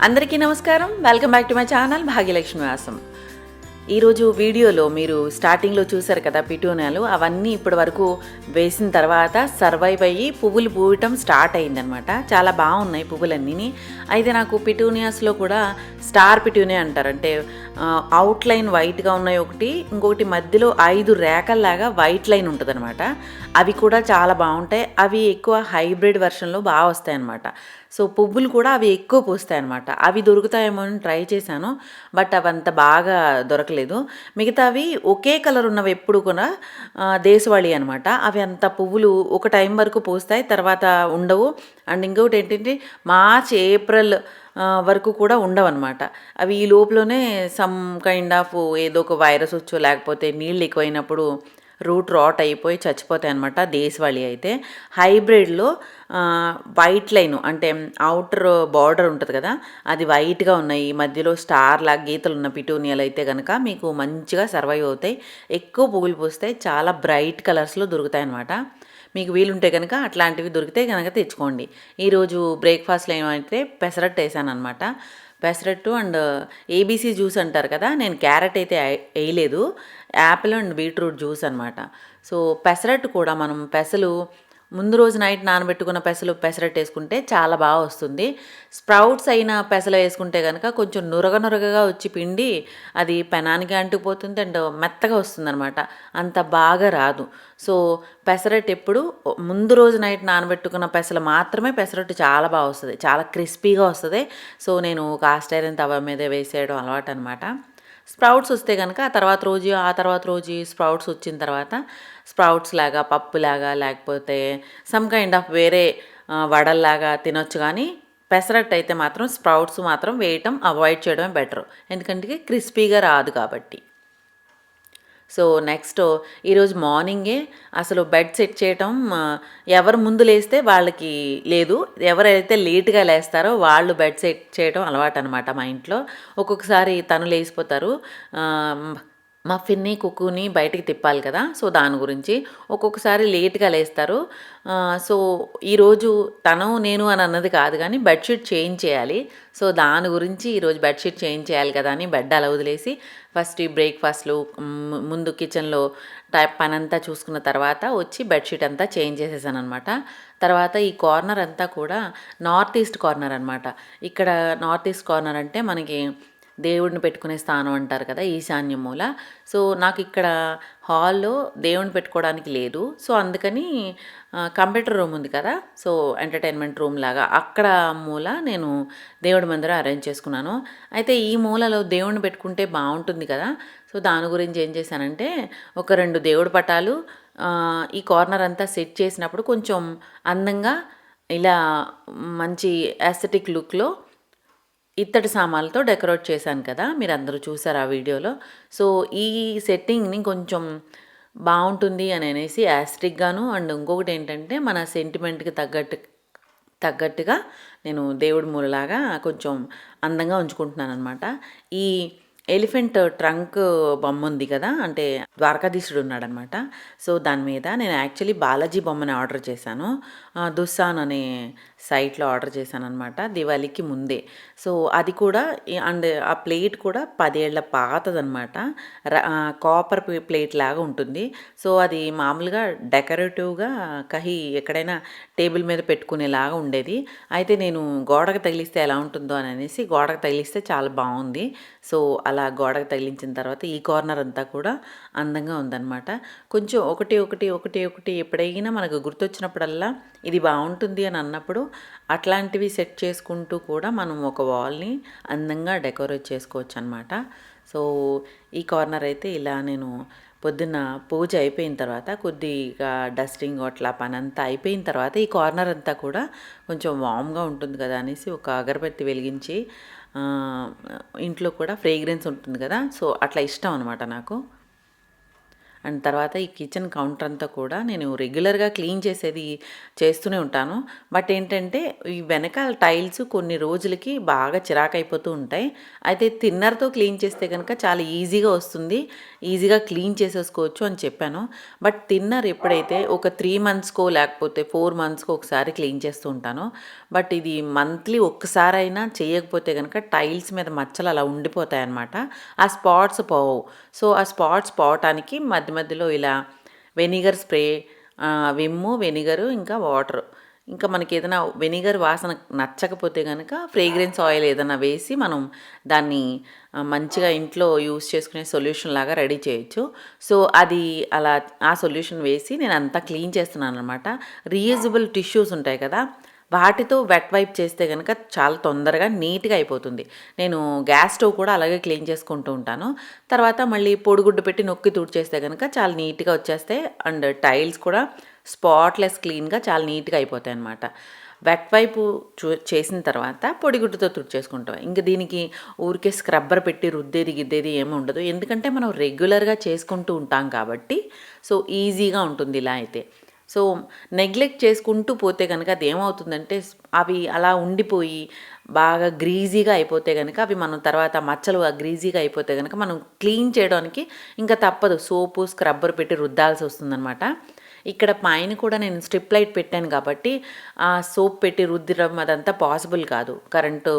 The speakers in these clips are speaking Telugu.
అందరికీ నమస్కారం. Welcome back to my channel Bhagyalakshmi వ్యాసం. ఈరోజు వీడియోలో మీరు స్టార్టింగ్లో చూసారు కదా పిటూనియాలు, అవన్నీ ఇప్పటి వరకు వేసిన తర్వాత సర్వైవ్ అయ్యి పువ్వులు పూయటం స్టార్ట్ అయిందనమాట. చాలా బాగున్నాయి పువ్వులన్నీ. అయితే నాకు పిటూనియాస్లో కూడా స్టార్ పిటూనియా అంటారు. అంటే అవుట్లైన్ వైట్గా ఉన్నాయి ఒకటి, ఇంకొకటి మధ్యలో 5 రేఖల్లాగా వైట్ లైన్ ఉంటుంది అనమాట. అవి కూడా చాలా బాగుంటాయి. అవి ఎక్కువ హైబ్రిడ్ వెర్షన్లో బాగా వస్తాయి అన్నమాట. సో పువ్వులు కూడా అవి ఎక్కువ పూస్తాయి అన్నమాట. అవి దొరుకుతాయేమో అని ట్రై చేశాను, బట్ అవి అంత బాగా దొరకలేదు. మిగతావి ఒకే కలర్ ఉన్నవి ఎప్పుడు కూడా దేశవాళీ అనమాట. అవి అంత పువ్వులు ఒక టైం వరకు పూస్తాయి, తర్వాత ఉండవు. అండ్ ఇంకొకటి ఏంటంటే మార్చ్ ఏప్రిల్ వరకు కూడా ఉండవన్నమాట. అవి ఈ లోపలనే సమ్ కైండ్ ఆఫ్ ఏదో ఒక వైరస్ వచ్చో లేకపోతే నీళ్ళు ఎక్కువైనప్పుడు రూట్ రాట్ అయిపోయి చచ్చిపోతాయి అనమాట. దేశవాళీ అయితే హైబ్రిడ్లో వైట్ లైను అంటే అవుటర్ బార్డర్ ఉంటుంది కదా, అది వైట్గా ఉన్నాయి. మధ్యలో స్టార్ లాగా గీతలు ఉన్న పిటూనియాలు అయితే కనుక మీకు మంచిగా సర్వైవ్ అవుతాయి. ఎక్కువ పువ్వులు పూస్తాయి, చాలా బ్రైట్ కలర్స్లో దొరుకుతాయి అనమాట. మీకు వీలుంటే కనుక అట్లాంటివి దొరికితే కనుక తెచ్చుకోండి. ఈరోజు బ్రేక్ఫాస్ట్లో ఏమంటే పెసరట్టు వేసాను అనమాట. పెసరట్టు అండ్ ఏబీసీ జ్యూస్ అంటారు కదా, నేను క్యారెట్ అయితే వేయలేదు, యాపిల్ అండ్ బీట్రూట్ జ్యూస్ అనమాట. సో పెసరట్టు కూడా మనం పెసలు ముందు రోజు నైట్ నానబెట్టుకున్న పెసరట్టు వేసుకుంటే చాలా బాగా వస్తుంది. స్ప్రౌట్స్ అయిన పెసలు వేసుకుంటే కనుక కొంచెం నురగగా వచ్చి పిండి అది పెనానికి అంటుకుపోతుంది అండ్ మెత్తగా వస్తుంది అనమాట, అంత బాగా రాదు. సో పెసరట్టు ఎప్పుడు ముందు రోజు నైట్ నానబెట్టుకున్న పెసలు మాత్రమే పెసరట్టు చాలా బాగా వస్తుంది, చాలా క్రిస్పీగా వస్తుంది. సో నేను కాస్ట్ ఐరన్ తవ మీద వేసేయడం అలవాటు అనమాట. స్ప్రౌట్స్ వస్తే కనుక ఆ తర్వాత రోజు స్ప్రౌట్స్ వచ్చిన తర్వాత స్ప్రౌట్స్ లాగా పప్పులాగా లేకపోతే సమ్ కైండ్ ఆఫ్ వేరే వడల్లాగా తినొచ్చు. కానీ పెసరట్టు అయితే మాత్రం స్ప్రౌట్స్ మాత్రం వేయటం అవాయిడ్ చేయడమే బెటర్, ఎందుకంటే క్రిస్పీగా రాదు కాబట్టి. సో నెక్స్ట్ ఈరోజు మార్నింగే అసలు బెడ్ సెట్ చేయటం, ఎవరు ముందు లేస్తే వాళ్ళకి లేదు, ఎవరైతే లేట్గా లేస్తారో వాళ్ళు బెడ్ సెట్ చేయడం అలవాటు అనమాట మా ఇంట్లో. ఒక్కొక్కసారి తను లేచిపోతారు, మఫిన్ని కుక్కుని బయటికి తిప్పాలి కదా, సో దాని గురించి ఒక్కొక్కసారి లేట్గా లేస్తారు. సో ఈరోజు తను నేను అని అన్నది కాదు కానీ బెడ్షీట్ చేంజ్ చేయాలి. సో దాని గురించి ఈరోజు బెడ్షీట్ చేంజ్ చేయాలి కదా అని బెడ్ అలా వదిలేసి ఫస్ట్ ఈ బ్రేక్ఫాస్ట్లు ముందు కిచెన్లో పని అంతా చూసుకున్న తర్వాత వచ్చి బెడ్షీట్ అంతా చేంజ్ చేసేసాను అనమాట. తర్వాత ఈ కార్నర్ అంతా కూడా నార్త్ ఈస్ట్ కార్నర్ అనమాట. ఇక్కడ నార్త్ ఈస్ట్ కార్నర్ అంటే మనకి దేవుడిని పెట్టుకునే స్థానం అంటారు కదా, ఈశాన్య మూల. సో నాకు ఇక్కడ హాల్లో దేవుడిని పెట్టుకోవడానికి లేదు, సో అందుకని కంప్యూటర్ రూమ్ ఉంది కదా, సో ఎంటర్టైన్మెంట్ రూమ్ లాగా అక్కడ మూల నేను దేవుడి మందిరం అరేంజ్ చేసుకున్నాను. అయితే ఈ మూలలో దేవుడిని పెట్టుకుంటే బాగుంటుంది కదా, సో దాని గురించి ఏం చేశానంటే ఒక 2 దేవుడి పటాలు ఈ కార్నర్ అంతా సెట్ చేసినప్పుడు కొంచెం అందంగా ఇలా మంచి ఎస్థెటిక్ లుక్లో ఇత్తడి సామాన్లతో డెకరేట్ చేశాను కదా, మీరు అందరూ చూసారు ఆ వీడియోలో. సో ఈ సెట్టింగ్ని కొంచెం బాగుంటుంది అని అనేసి యాస్ట్రిక్గాను అండ్ ఇంకొకటి ఏంటంటే మన సెంటిమెంట్కి తగ్గట్టుగా నేను దేవుడి మూలలాగా కొంచెం అందంగా ఉంచుకుంటున్నాను అనమాట. ఈ ఎలిఫెంట్ ట్రంక్ బొమ్మ ఉంది కదా, అంటే ద్వారకాధీశుడు ఉన్నాడనమాట. సో దాని మీద నేను యాక్చువల్లీ బాలాజీ బొమ్మని ఆర్డర్ చేశాను, దుస్సాన్ అనే సైట్లో ఆర్డర్ చేశాను అనమాట దివాళీకి ముందే. సో అది కూడా అండ్ ఆ ప్లేట్ కూడా 10 ఏళ్ల పాతదనమాట, కాపర్ ప్లేట్ లాగా ఉంటుంది. సో అది మామూలుగా డెకరేటివ్గా ఎక్కడైనా టేబుల్ మీద పెట్టుకునేలాగా ఉండేది. అయితే నేను గోడకు తగిలిస్తే ఎలా ఉంటుందో అని అనేసి గోడకు తగిలిస్తే చాలా బాగుంది. సో అలా గోడకు తగిలించిన తర్వాత ఈ కార్నర్ అంతా కూడా అందంగా ఉందన్నమాట. కొంచెం ఒకటి ఎప్పుడైనా మనకు గుర్తొచ్చినప్పుడల్లా ఇది బాగుంటుంది అని అన్నప్పుడు అట్లాంటివి సెట్ చేసుకుంటూ కూడా మనం ఒక వాల్ని అందంగా డెకరేట్ చేసుకోవచ్చు అనమాట. సో ఈ కార్నర్ అయితే ఇలా నేను పొద్దున్న పూజ అయిపోయిన తర్వాత కొద్దిగా డస్టింగ్ అట్లా పని అంతా అయిపోయిన తర్వాత ఈ కార్నర్ అంతా కూడా కొంచెం వామ్గా ఉంటుంది కదా అనేసి ఒక అగరబత్తి వెలిగించి, ఇంట్లో కూడా ఫ్రేగ్రెన్స్ ఉంటుంది కదా, సో అట్లా ఇష్టం అనమాట నాకు. అండ్ తర్వాత ఈ కిచెన్ కౌంటర్ అంతా కూడా నేను రెగ్యులర్గా క్లీన్ చేస్తూనే ఉంటాను. బట్ ఏంటంటే ఈ వెనకాల టైల్స్ కొన్ని రోజులకి బాగా చిరాకు అయిపోతూ ఉంటాయి. అయితే థిన్నర్తో క్లీన్ చేస్తే కనుక చాలా ఈజీగా వస్తుంది. ఈజీగా క్లీన్ చేసేసుకోవచ్చు అని చెప్పాను. బట్ తిన్నర్ ఎప్పుడైతే ఒక 3 మంత్స్‌కో లేకపోతే 4 మంత్స్‌కో ఒకసారి క్లీన్ చేస్తూ ఉంటాను. బట్ ఇది మంత్లీ ఒక్కసారైనా చేయకపోతే గనక టైల్స్ మీద మచ్చలు అలా ఉండిపోతాయన్నమాట. ఆ స్పాట్స్ పోవు. సో, ఆ స్పాట్స్ పోవటానికి మధ్య మధ్యలో ఇలా వెనిగర్ స్ప్రే, విమ్ము, వెనిగరు ఇంకా వాటరు. ఇంకా మనకేదైనా వెనిగర్ వాసన నచ్చకపోతే గనక ఫ్రేగ్రెన్స్ ఆయిల్ ఏదైనా వేసి మనం దాన్ని మంచిగా ఇంట్లో యూజ్ చేసుకునే సొల్యూషన్ లాగా రెడీ చేయొచ్చు. సో, అది అలా ఆ సొల్యూషన్ వేసి నేనంతా క్లీన్ చేస్తున్నాననమాట. రీయూజబుల్ టిష్యూస్ ఉంటాయి కదా! వాటితో వెట్ వైప్ చేస్తే గనక చాలా తొందరగా నీట్‌గా అయిపోతుంది. నేను గ్యాస్ స్టవ్ కూడా అలాగే క్లీన్ చేసుకుంటూ ఉంటాను. తర్వాత మళ్ళీ పొడిగుడ్డు పెట్టి నొక్కి తుడిచేస్తే గనక చాలా నీట్‌గా వచ్చేస్తాయి. అండ్ టైల్స్ కూడా స్పాట్‌లెస్ క్లీన్‌గా చాలా నీట్‌గా అయిపోతాయన్నమాట. వెట్ వైపు చేసిన తర్వాత పొడిగుడ్డుతో తుడిచేసుకుంటాం. ఇంక దీనికి ఊరికే స్క్రబ్బర్ పెట్టి రుద్దేది, గిద్దేది ఏమి ఉండదు. ఎందుకంటే మనం రెగ్యులర్‌గా చేసుకుంటూ ఉంటాం కాబట్టి సో, ఈజీగా ఉంటుంది ఇలా అయితే. సో, నెగ్లెక్ట్ చేసుకుంటూ పోతే గనక అదేమవుతుందంటే అవి అలా ఉండిపోయి బాగా గ్రీజీగా అయిపోతే గనక అవి మనం తర్వాత మచ్చలు గ్రీజీగా అయిపోతే గనక మనం క్లీన్ చేయడానికి ఇంకా తప్పదు. సోపు, స్క్రబ్బర్ పెట్టి రుద్దాల్సి వస్తుందనమాట. ఇక్కడ పైన కూడా నేను స్ట్రిప్ లైట్ పెట్టాను కాబట్టి ఆ సోప్ పెట్టి రుద్దడం అదంతా పాసిబుల్ కాదు. కరెంటు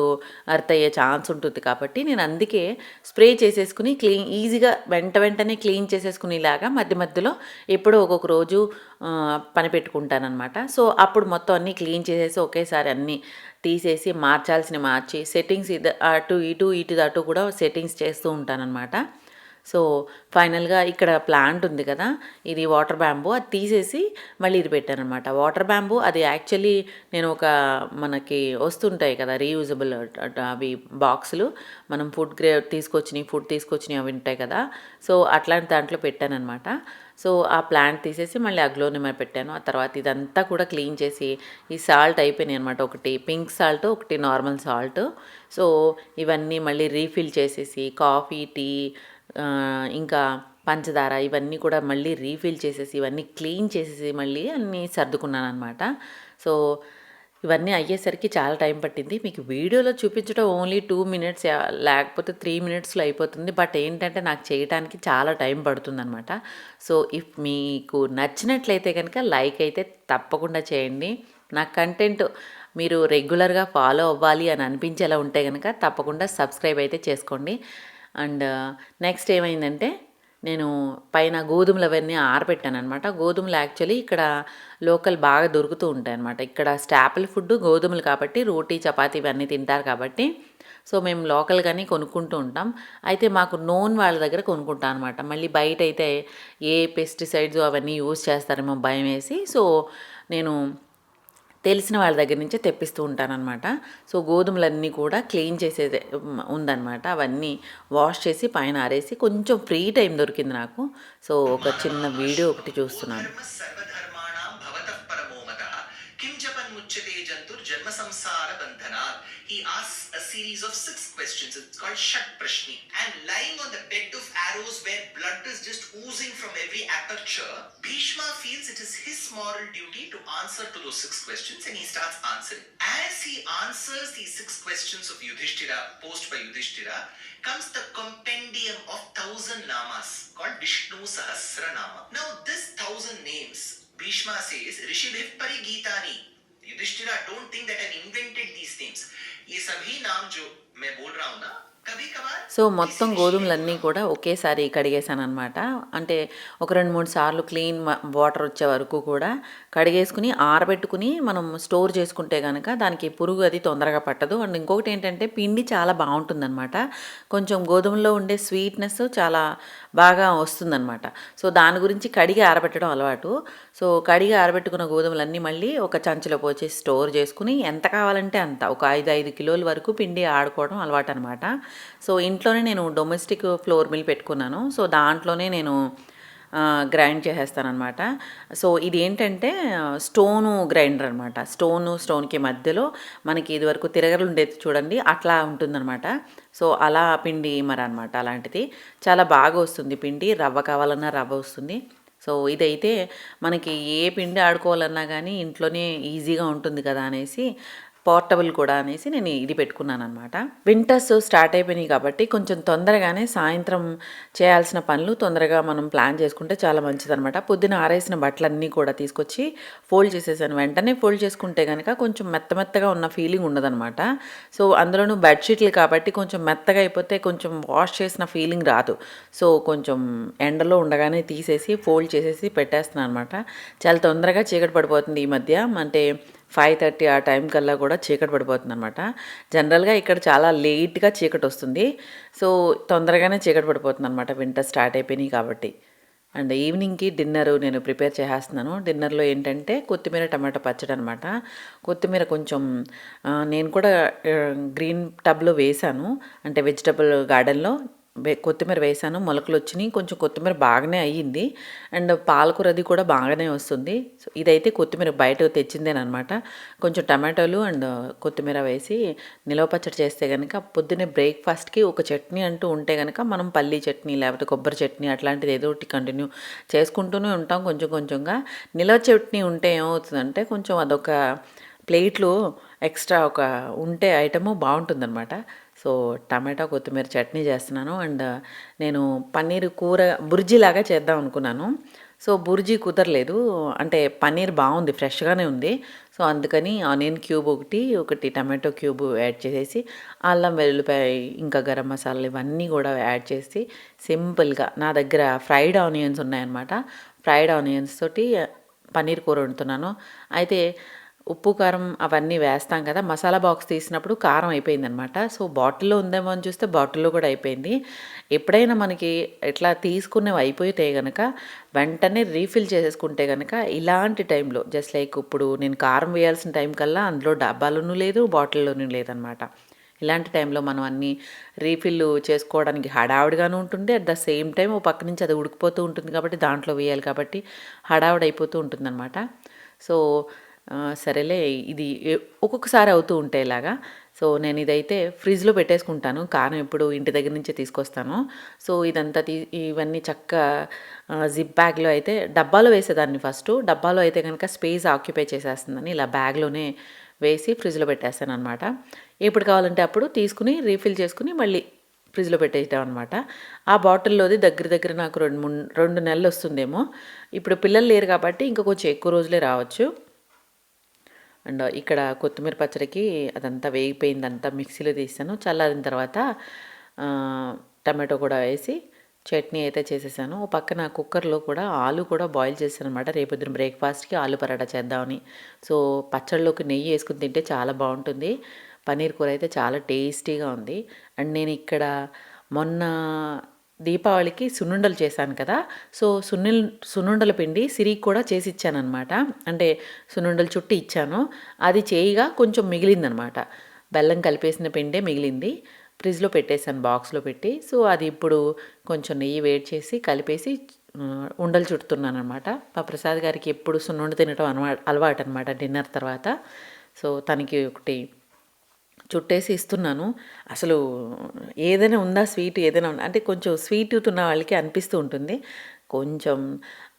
ఎర్త్ అయ్యే ఛాన్స్ ఉంటుంది కాబట్టి నేను అందుకే స్ప్రే చేసేసుకుని ఈజీగా వెంటనే క్లీన్ చేసేసుకునేలాగా మధ్య మధ్యలో ఎప్పుడో ఒక్కొక్క రోజు పని పెట్టుకుంటాననమాట. సో, అప్పుడు మొత్తం అన్నీ క్లీన్ చేసేసి ఒకేసారి అన్నీ తీసేసి మార్చాల్సినవి మార్చి సెట్టింగ్స్ అటు ఇటు అటు కూడా సెట్టింగ్స్ చేస్తూ ఉంటాననమాట. సో, ఫైనల్‌గా ఇక్కడ ప్లాంట్ ఉంది కదా! ఇది వాటర్ బ్యాంబూ అది తీసేసి మళ్ళీ ఇది పెట్టాననమాట. వాటర్ బ్యాంబూ అది యాక్చువల్లీ నేను మనకి వస్తుంటాయి కదా! రీయూజబుల్ అవి బాక్సులు మనం ఫుడ్ తీసుకొచ్చినవి అవి ఉంటాయి కదా! సో, అట్లాంటి దాంట్లో పెట్టాననమాట. సో, ఆ ప్లాంట్ తీసేసి మళ్ళీ అగ్లోనిమా పెట్టాను. ఆ తర్వాత ఇదంతా కూడా క్లీన్ చేసి ఈ సాల్ట్ అయిపోయినాయి అనమాట. ఒకటి పింక్ సాల్ట్, ఒకటి నార్మల్ సాల్ట్. సో, ఇవన్నీ మళ్ళీ రీఫిల్ చేసేసి కాఫీ, టీ ఇంకా పంచదార ఇవన్నీ కూడా మళ్ళీ రీఫిల్ చేసేసి ఇవన్నీ క్లీన్ చేసేసి మళ్ళీ అన్నీ సర్దుకున్నాననమాట. సో, ఇవన్నీ అయ్యేసరికి చాలా టైం పట్టింది. మీకు వీడియోలో చూపించడం ఓన్లీ 2 మినిట్స్ లేకపోతే 3 మినిట్స్‌లో అయిపోతుంది. బట్ ఏంటంటే నాకు చేయటానికి చాలా టైం పడుతుందనమాట. సో, ఇఫ్ మీకు నచ్చినట్లయితే కనుక లైక్ అయితే తప్పకుండా చేయండి. నా కంటెంట్ మీరు రెగ్యులర్‌గా ఫాలో అవ్వాలి అని అనిపించేలా ఉంటే గనక తప్పకుండా సబ్స్క్రైబ్ అయితే చేసుకోండి. అండ్ నెక్స్ట్ ఏమైందంటే నేను పైన గోధుమలు అవన్నీ ఆరబెట్టాననమాట. గోధుమలు యాక్చువల్లీ ఇక్కడ లోకల్ బాగా దొరుకుతూ ఉంటాయన్నమాట. ఇక్కడ స్టాపుల్ ఫుడ్ గోధుమలు కాబట్టి రోటీ, చపాతీ ఇవన్నీ తింటారు కాబట్టి సో, మేము లోకల్‌గానే కొనుక్కుంటూ ఉంటాం. అయితే మాకు నోన్ వాళ్ళ దగ్గర కొనుక్కుంటాం అనమాట. మళ్ళీ బయటైతే ఏ పెస్టిసైడ్స్ అవన్నీ యూజ్ చేస్తారేమో భయమేసి సో, నేను తెలిసిన వాళ్ళ దగ్గర నుంచే తెప్పిస్తూ ఉంటానన్నమాట. సో, గోధుమలన్నీ కూడా క్లీన్ చేసేదే ఉందన్నమాట. అవన్నీ వాష్ చేసి పైన ఆరేసి కొంచెం ఫ్రీ టైం దొరికింది నాకు. సో, ఒక చిన్న వీడియో ఒకటి చూస్తున్నాను. He asks a series of 6 questions. It's called Shat Prashni. And lying on the bed of arrows where blood is just oozing from every aperture, Bhishma feels it is his moral duty to answer to those 6 questions and he starts answering. As he answers these 6 questions of Yudhishthira, posed by Yudhishthira, comes the compendium of 1,000 namas called Vishnu Sahasranama. Now this 1,000 names, Bhishma says, Rishibhiv Parigitani. Yudhishthira, don't think that I've invented these names. ये सभी नाम जो मैं बोल रहा हूँ ना సో మొత్తం గోధుమలన్నీ కూడా ఒకేసారి కడిగేసానమాట. అంటే ఒక 2-3 సార్లు క్లీన్ వాటర్ వచ్చే వరకు కూడా కడిగేసుకుని ఆరబెట్టుకుని మనం స్టోర్ చేసుకుంటే కనుక దానికి పురుగు అది తొందరగా పట్టదు. అండ్ ఇంకొకటి ఏంటంటే పిండి చాలా బాగుంటుందన్నమాట. కొంచెం గోధుమలో ఉండే స్వీట్నెస్ చాలా బాగా వస్తుందన్నమాట. సో దాని గురించి కడిగి ఆరబెట్టడం అలవాటు. సో కడిగి ఆరబెట్టుకున్న గోధుమలన్నీ మళ్ళీ ఒక చంచులో పోసి స్టోర్ చేసుకుని ఎంత కావాలంటే అంత ఒక 5 కిలోల వరకు పిండి ఆడుకోవడం అలవాటు అనమాట. సో ఇంట్లోనే నేను డొమెస్టిక్ ఫ్లోర్ మిల్ పెట్టుకున్నాను. సో దాంట్లోనే నేను గ్రైండ్ చేసేస్తానమాట. సో ఇది ఏంటంటే స్టోను గ్రైండర్ అనమాట. స్టోన్కి మధ్యలో మనకి ఇదివరకు తిరగలు ఉండేది చూడండి, అట్లా ఉంటుందన్నమాట. సో అలా పిండి అనమాట. అలాంటిది చాలా బాగా వస్తుంది పిండి. రవ్వ కావాలన్నా రవ్వ వస్తుంది. సో ఇదైతే మనకి ఏ పిండి ఆడుకోవాలన్నా కానీ ఇంట్లోనే ఈజీగా ఉంటుంది కదా అనేసి పోర్టబుల్ కూడా అనేసి నేను ఇది పెట్టుకున్నాను అనమాట. వింటర్స్ స్టార్ట్ అయిపోయినాయి కాబట్టి కొంచెం తొందరగానే సాయంత్రం చేయాల్సిన పనులు తొందరగా మనం ప్లాన్ చేసుకుంటే చాలా మంచిదనమాట. పొద్దున ఆరేసిన బట్టలన్నీ కూడా తీసుకొచ్చి ఫోల్డ్ చేసేసాను. వెంటనే ఫోల్డ్ చేసుకుంటే కనుక కొంచెం మెత్తగా ఉన్న ఫీలింగ్ ఉండదనమాట. సో అందులోనూ బెడ్షీట్లు కాబట్టి కొంచెం మెత్తగా అయిపోతే కొంచెం వాష్ చేసిన ఫీలింగ్ రాదు. సో కొంచెం ఎండలో ఉండగానే తీసేసి ఫోల్డ్ చేసేసి పెట్టేస్తున్నాను అనమాట. చాలా తొందరగా చీకటి పడిపోతుంది ఈ మధ్య. అంటే 5:30 ఆ టైం కల్లా కూడా చీకటి పడిపోతుంది అనమాట. జనరల్గా ఇక్కడ చాలా లేట్గా చీకటి వస్తుంది. సో తొందరగానే చీకటి పడిపోతుంది అనమాట, వింటర్ స్టార్ట్ అయిపోయినాయి కాబట్టి. అండ్ ఈవినింగ్కి డిన్నర్ నేను ప్రిపేర్ చేసేస్తున్నాను. డిన్నర్లో ఏంటంటే కొత్తిమీర టమాటో పచ్చడి అనమాట. కొత్తిమీర కొంచెం నేను కూడా గ్రీన్ టబ్లో వేశాను, అంటే వెజిటబుల్ గార్డెన్లో కొత్తిమీర వేసాను, మొలకలు వచ్చినాయి. కొంచెం కొత్తిమీర బాగానే అయ్యింది. అండ్ పాలకూర అది కూడా బాగానే వస్తుంది. సో ఇదైతే కొత్తిమీర బయట తెచ్చిందేనమాట. కొంచెం టమాటోలు అండ్ కొత్తిమీర వేసి నిలవ పచ్చడి చేస్తే కనుక పొద్దున్నే బ్రేక్ఫాస్ట్కి ఒక చట్నీ అంటూ ఉంటే కనుక మనం పల్లీ చట్నీ లేకపోతే కొబ్బరి చట్నీ అట్లాంటిది ఏదో ఒకటి కంటిన్యూ చేసుకుంటూనే ఉంటాం. కొంచెం కొంచెంగా నిలవ చట్నీ ఉంటే ఏమవుతుందంటే కొంచెం అదొక ప్లేట్లో ఎక్స్ట్రా ఒక ఉంటే ఐటము బాగుంటుందన్నమాట. సో టమాటా కొత్తిమీర చట్నీ చేస్తున్నాను. అండ్ నేను పన్నీర్ కూర బుర్జీలాగా చేద్దాం అనుకున్నాను. సో బుర్జీ కుదరలేదు, అంటే పన్నీర్ బాగుంది, ఫ్రెష్గానే ఉంది. సో అందుకని ఆనియన్ క్యూబ్ ఒకటి టమాటో క్యూబ్ యాడ్ చేసేసి అల్లం వెల్లుల్లిపాయ ఇంకా గరం మసాలాలు ఇవన్నీ కూడా యాడ్ చేసి సింపుల్గా నా దగ్గర ఫ్రైడ్ ఆనియన్స్ ఉన్నాయన్నమాట. ఫ్రైడ్ ఆనియన్స్ తోటి పన్నీర్ కూర వండుతున్నాను. అయితే ఉప్పు కారం అవన్నీ వేస్తాం కదా, మసాలా బాక్స్ తీసినప్పుడు కారం అయిపోయిందనమాట. సో బాటిల్లో ఉందేమో అని చూస్తే బాటిల్లో కూడా అయిపోయింది. ఎప్పుడైనా మనకి ఇట్లా తీసుకునేవి అయిపోతే కనుక వెంటనే రీఫిల్ చేసేసుకుంటే కనుక ఇలాంటి టైంలో జస్ట్ లైక్ ఇప్పుడు నేను కారం వేయాల్సిన టైం కల్లా అందులో డబ్బాలోనూ లేదు, బాటిల్లోనూ లేదనమాట. ఇలాంటి టైంలో మనం అన్నీ రీఫిల్ చేసుకోవడానికి హడావుడిగాను ఉంటుంది. అట్ ద సేమ్ టైం ఓ పక్క నుంచి అది ఉడికిపోతూ ఉంటుంది కాబట్టి దాంట్లో వేయాలి కాబట్టి హడావుడి అయిపోతూ ఉంటుందన్నమాట. సో సరేలే, ఇది ఒక్కొక్కసారి అవుతూ ఉంటాయి ఇలాగా. సో నేను ఇదైతే ఫ్రిడ్జ్లో పెట్టేసుకుంటాను, కారం ఎప్పుడు ఇంటి దగ్గర నుంచే తీసుకొస్తాను. సో ఇదంతా ఇవన్నీ చక్కగా జిప్ బ్యాగ్లో అయితే డబ్బాలో వేసేదాన్ని ఫస్ట్. డబ్బాలో అయితే కనుక స్పేస్ ఆక్యుపై చేసేస్తుందని ఇలా బ్యాగ్లోనే వేసి ఫ్రిడ్జ్లో పెట్టేస్తాను అనమాట. ఎప్పుడు కావాలంటే అప్పుడు తీసుకుని రీఫిల్ చేసుకుని మళ్ళీ ఫ్రిడ్జ్లో పెట్టేయటం అనమాట. ఆ బాటిల్లోది దగ్గర నాకు 2 నెలలు వస్తుందేమో. ఇప్పుడు పిల్లలు లేరు కాబట్టి ఇంకా కొంచెం ఎక్కువ రోజులే రావచ్చు. అండ్ ఇక్కడ కొత్తిమీర పచ్చడికి అదంతా వేగిపోయిందంతా మిక్సీలో తీసాను. చల్లారిన తర్వాత టమాటో కూడా వేసి చట్నీ అయితే చేసేసాను. ఓ పక్కన కుక్కర్లో కూడా ఆలు కూడా బాయిల్ చేశాను అనమాట, రేపొద్దున బ్రేక్ఫాస్ట్కి ఆలు పరాటా చేద్దామని. సో పచ్చళ్ళలోకి నెయ్యి వేసుకుని తింటే చాలా బాగుంటుంది. పన్నీర్ కూర అయితే చాలా టేస్టీగా ఉంది. అండ్ నేను ఇక్కడ మొన్న దీపావళికి సున్నుండలు చేశాను కదా, సో సున్నుండల పిండి సిరికి కూడా చేసి ఇచ్చానమాట. అంటే సున్నుండలు చుట్టి ఇచ్చాను, అది చేయగా కొంచెం మిగిలిందనమాట. బెల్లం కలిపేసిన పిండే మిగిలింది, ఫ్రిడ్జ్లో పెట్టేశాను బాక్స్లో పెట్టి. సో అది ఇప్పుడు కొంచెం నెయ్యి వేడి చేసి కలిపేసి ఉండలు చుడుతున్నాను అనమాట. మా ప్రసాద్ గారికి ఎప్పుడు సున్నుండ తినడం అలవాటు అనమాట డిన్నర్ తర్వాత. సో తనకి ఒకటి చుట్టేసి ఇస్తున్నాను. అసలు ఏదైనా ఉందా స్వీట్, ఏదైనా ఉందా అంటే కొంచెం స్వీట్ ఉన్న వాళ్ళకి అనిపిస్తూ ఉంటుంది. కొంచెం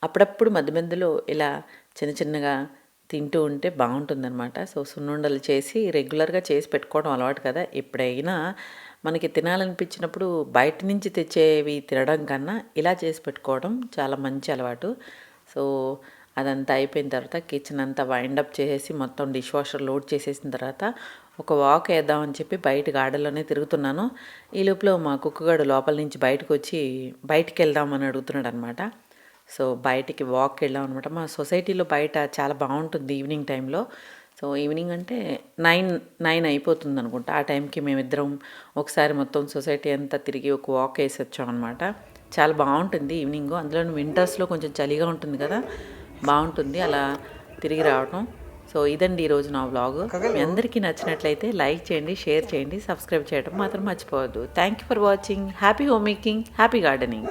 అప్పుడప్పుడు మధ్యలో ఇలా చిన్నగా తింటూ ఉంటే బాగుంటుందన్నమాట. సో సున్నుండలు చేసి రెగ్యులర్గా చేసి పెట్టుకోవడం అలవాటు కదా. ఎప్పుడైనా మనకి తినాలనిపించినప్పుడు బయట నుంచి తెచ్చేవి తినడం కన్నా ఇలా చేసి పెట్టుకోవడం చాలా మంచి అలవాటు. సో అదంతా అయిపోయిన తర్వాత కిచెన్ అంతా వైండప్ చేసేసి మొత్తం డిష్ వాషర్ లోడ్ చేసేసిన తర్వాత ఒక వాక్ వేద్దామని చెప్పి బయట గార్డెన్లోనే తిరుగుతున్నాను. ఈ లోపల మా కుక్కగాడు లోపల నుంచి బయటికి వెళ్దామని అడుగుతున్నాడు అనమాట. సో బయటికి వాక్ వెళ్ళాం అనమాట. మా సొసైటీలో బయట చాలా బాగుంటుంది ఈవినింగ్ టైంలో. సో ఈవినింగ్ అంటే 9 అయిపోతుంది అనుకుంటా. ఆ టైంకి మేమిద్దరం ఒకసారి మొత్తం సొసైటీ అంతా తిరిగి ఒక వాక్ వేసి వచ్చాం అనమాట. చాలా బాగుంటుంది ఈవినింగ్. అందులో వింటర్స్లో కొంచెం చలిగా ఉంటుంది కదా, బాగుంటుంది అలా తిరిగి రావటం. సో ఇదండి ఈరోజు నా వ్లాగ్. మీ అందరికీ నచ్చినట్లయితే లైక్ చేయండి, షేర్ చేయండి, సబ్స్క్రైబ్ చేయడం మాత్రం మర్చిపోవద్దు. Thank you for watching. Happy home making, happy gardening.